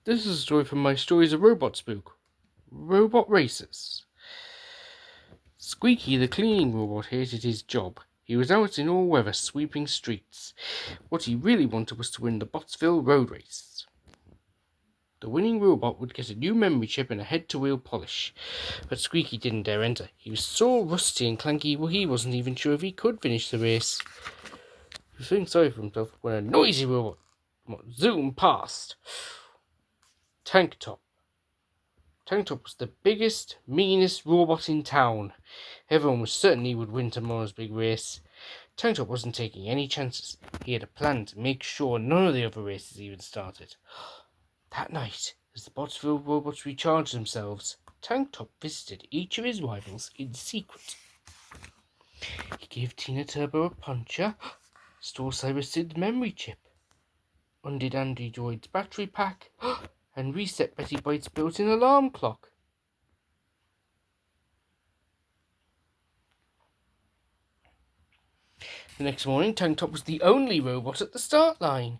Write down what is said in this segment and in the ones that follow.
This is a story from my Stories of Robots book. Robot Racers. Squeaky, the cleaning robot, hated his job. He was out in all weather sweeping streets. What he really wanted was to win the Botsville Road Race. The winning robot would get a new memory chip and a head-to-wheel polish. But Squeaky didn't dare enter. He was so rusty and clanky he wasn't even sure if he could finish the race. He was feeling sorry for himself when a noisy robot zoomed past. Tank Top. Tank Top was the biggest, meanest robot in town. Everyone was certain he would win tomorrow's big race. Tank Top wasn't taking any chances. He had a plan to make sure none of the other races even started. That night, as the Botsville robots recharged themselves, Tank Top visited each of his rivals in secret. He gave Tina Turbo a puncher, stole Cyrus Sid's memory chip, undid Andy Droid's battery pack, and reset Betty Boyd's built-in alarm clock. The next morning, Tank Top was the only robot at the start line.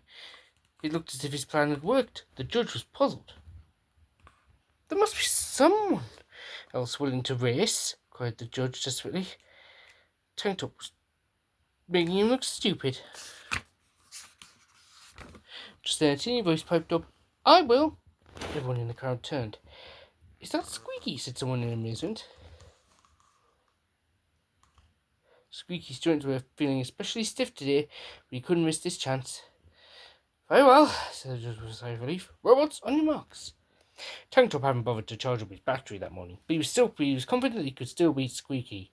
It looked as if his plan had worked. The judge was puzzled. "There must be someone else willing to race," cried the judge desperately. Tank Top was making him look stupid. Just then a teeny voice piped up, "I will." Everyone in the crowd turned. "Is that Squeaky?" said someone in amazement. Squeaky's joints were feeling especially stiff today, but he couldn't miss this chance. "Very well," said the judge with a sigh of relief. "Robots, on your marks." Tank Top hadn't bothered to charge up his battery that morning, but he was confident he could still beat Squeaky.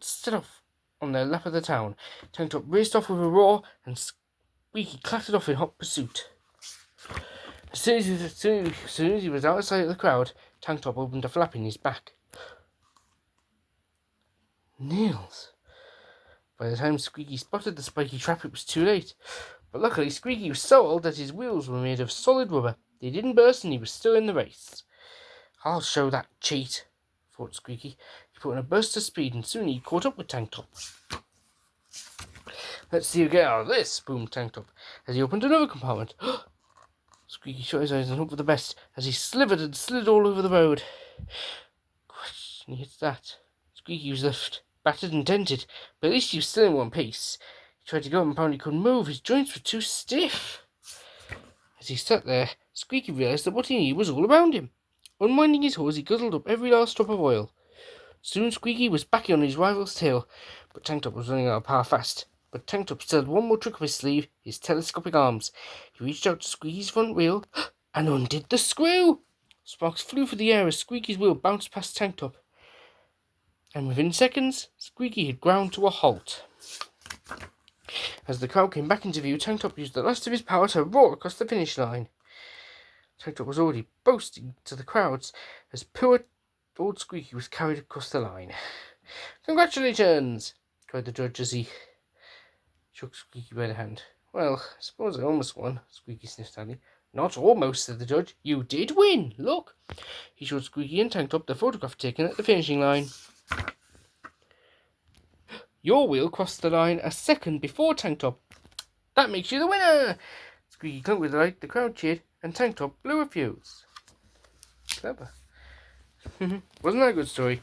Set off on their lap of the town. Tank Top raced off with a roar, and Squeaky clattered off in hot pursuit. As soon as he was outside of the crowd, Tank Top opened a flap in his back. Nails. By the time Squeaky spotted the spiky trap, it was too late. But luckily, Squeaky was so old that his wheels were made of solid rubber. They didn't burst and he was still in the race. "I'll show that cheat," thought Squeaky. He put in a burst of speed and soon he caught up with Tank Top. "Let's see you get out of this," boomed Tank Top as he opened another compartment. Squeaky shut his eyes and hoped for the best as he slithered and slid all over the road. Question, it's that. Squeaky was left battered and dented, but at least he was still in one piece. He tried to go up and found he couldn't move. His joints were too stiff. As he sat there, Squeaky realised that what he needed was all around him. Unwinding his hose, he guzzled up every last drop of oil. Soon Squeaky was back on his rival's tail, but Tank Top was running out of power fast. But Tank Top still had one more trick up his sleeve, his telescopic arms. He reached out to Squeaky's front wheel and undid the screw. Sparks flew through the air as Squeaky's wheel bounced past Tank Top. And within seconds, Squeaky had ground to a halt. As the crowd came back into view, Tank Top used the last of his power to roar across the finish line. Tank Top was already boasting to the crowds as poor old Squeaky was carried across the line. "Congratulations!" cried the judge as he shook Squeaky by the hand. "Well, I suppose I almost won," Squeaky sniffed sadly. "Not almost," said the judge. "You did win. Look." He showed Squeaky and Tank Top the photograph taken at the finishing line. "Your wheel crossed the line a second before Tank Top. That makes you the winner!" Squeaky clunked with delight, the crowd cheered, and Tank Top blew a fuse. Clever. Wasn't that a good story?